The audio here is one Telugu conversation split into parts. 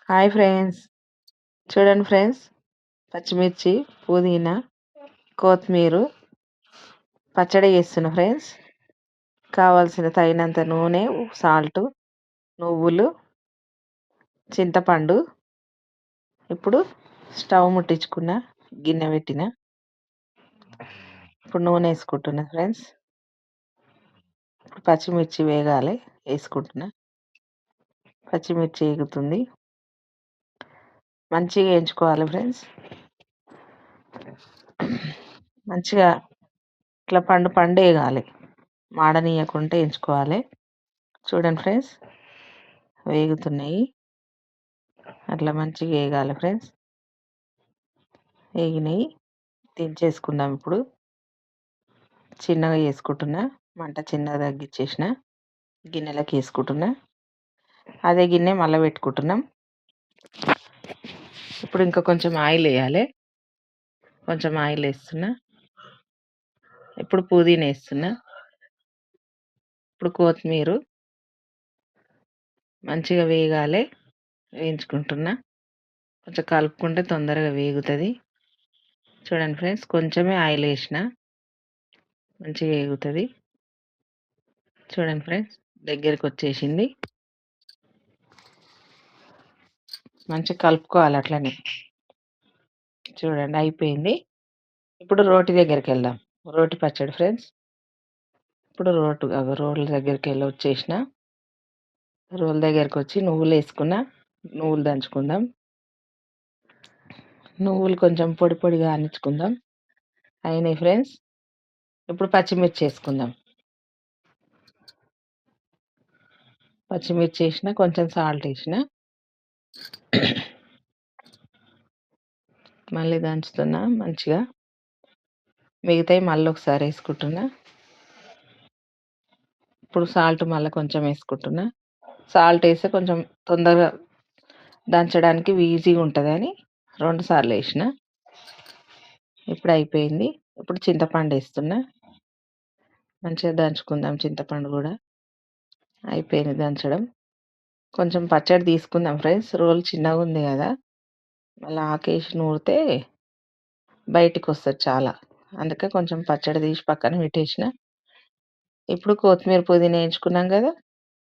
హాయ్ ఫ్రెండ్స్, చూడండి ఫ్రెండ్స్, పచ్చిమిర్చి, పుదీనా, కొత్తిమీర పచ్చడి చేస్తున్నా ఫ్రెండ్స్. కావాల్సిన తగినంత నూనె, సాల్ట్, నువ్వులు, చింతపండు. ఇప్పుడు స్టవ్ ముట్టించుకున్న, గిన్నె పెట్టిన. ఇప్పుడు నూనె వేసుకుంటున్నా ఫ్రెండ్స్. ఇప్పుడు పచ్చిమిర్చి వేగాలి, వేసుకుంటున్నా. పచ్చిమిర్చి వేగుతుంది, మంచిగా వేయించుకోవాలి ఫ్రెండ్స్. మంచిగా ఇట్లా పండు వేగాలి, మాడనీయకుండా వేయించుకోవాలి. చూడండి ఫ్రెండ్స్, వేగుతున్నాయి. అట్లా మంచిగా వేగాలి ఫ్రెండ్స్. వేగినాయి, దించేసుకుందాం. ఇప్పుడు చిన్నగా వేసుకుంటున్నా, మంట చిన్నగా తగ్గించేసిన గిన్నెలోకి వేసుకుంటున్నా. అదే గిన్నె మళ్ళీ పెట్టుకుంటున్నాం. ఇప్పుడు ఇంకా కొంచెం ఆయిల్ వేయాలి. కొంచెం ఆయిల్ వేస్తున్నా. ఇప్పుడు పుదీనా వేస్తున్నా. ఇప్పుడు కొత్తిమీర మంచిగా వేగాలి, వేయించుకుంటున్నా. కొంచెం కలుపుకుంటే తొందరగా వేగుతుంది. చూడండి ఫ్రెండ్స్, కొంచెమే ఆయిల్ వేసిన, మంచిగా వేగుతుంది. చూడండి ఫ్రెండ్స్, దగ్గరికి వచ్చేసింది. మంచిగా కలుపుకోవాలి అట్లనే. చూడండి, అయిపోయింది. ఇప్పుడు రోటి దగ్గరికి వెళ్దాం. రోటి పచ్చడి ఫ్రెండ్స్. ఇప్పుడు రోడ్ల దగ్గరికి వచ్చేసిన. రోల్ దగ్గరికి వచ్చి నువ్వులు వేసుకున్నా. నువ్వులు దంచుకుందాం. నువ్వులు కొంచెం పొడి పొడిగా ఆనించుకుందాం. అయినాయి ఫ్రెండ్స్. ఇప్పుడు పచ్చిమిర్చి వేసుకుందాం. పచ్చిమిర్చి వేసిన, కొంచెం సాల్ట్ వేసిన. మళ్ళీ దంచుతున్నా మంచిగా. మిగతాయి మళ్ళీ ఒకసారి వేసుకుంటున్నా. ఇప్పుడు సాల్ట్ మళ్ళీ కొంచెం వేసుకుంటున్నా. సాల్ట్ వేస్తే కొంచెం తొందరగా దంచడానికి ఈజీగా ఉంటుందని 2 సార్లు వేసిన. ఇప్పుడు అయిపోయింది. ఇప్పుడు చింతపండు వేస్తున్నా. మంచిగా దంచుకుందాం. చింతపండు కూడా అయిపోయింది దంచడం. కొంచెం పచ్చడి తీసుకుందాం ఫ్రెండ్స్. రోల్ చిన్నగా ఉంది కదా, మళ్ళీ ఆకేసి నూరితే బయటికి వస్తుంది చాలా. అందుకే కొంచెం పచ్చడి తీసి పక్కన పెట్టేసిన. ఇప్పుడు కొత్తిమీర, పుదీనా వేయించుకున్నాం కదా,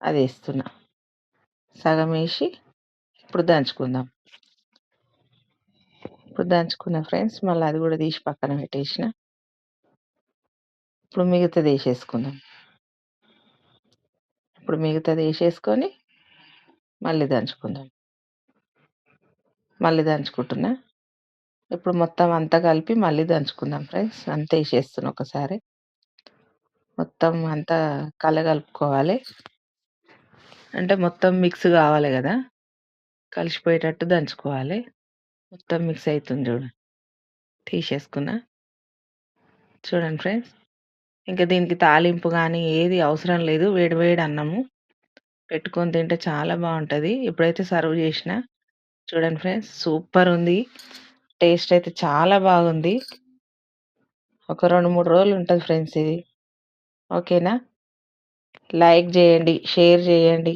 అది వేస్తున్నా. సగం వేసి ఇప్పుడు దంచుకుందాం. ఇప్పుడు దంచుకున్నా ఫ్రెండ్స్. మళ్ళీ అది కూడా తీసి పక్కన పెట్టేసిన. ఇప్పుడు మిగతాది వేసేసుకుందాం. ఇప్పుడు మిగతాది వేసేసుకొని మళ్ళీ దంచుకుందాం. మళ్ళీ దంచుకుంటున్నా. ఇప్పుడు మొత్తం అంతా కలిపి మళ్ళీ దంచుకుందాం ఫ్రెండ్స్. అంతా వేసేస్తున్నా ఒకసారి. మొత్తం అంతా కలగలుపుకోవాలి. అంటే మొత్తం మిక్స్ కావాలి కదా, కలిసిపోయేటట్టు దంచుకోవాలి. మొత్తం మిక్స్ అవుతుంది చూడండి. తీసేసుకున్నా. చూడండి ఫ్రెండ్స్, ఇంకా దీనికి తాలింపు కానీ ఏది అవసరం లేదు. వేడి వేడి అన్నము పెట్టుకొని తింటే చాలా బాగుంటుంది. ఇప్పుడైతే సర్వ్ చేసిన. చూడండి ఫ్రెండ్స్, సూపర్ ఉంది. టేస్ట్ అయితే చాలా బాగుంది. ఒక 2-3 రోజులు ఉంటుంది ఫ్రెండ్స్ ఇది. ఓకేనా? లైక్ చేయండి, షేర్ చేయండి.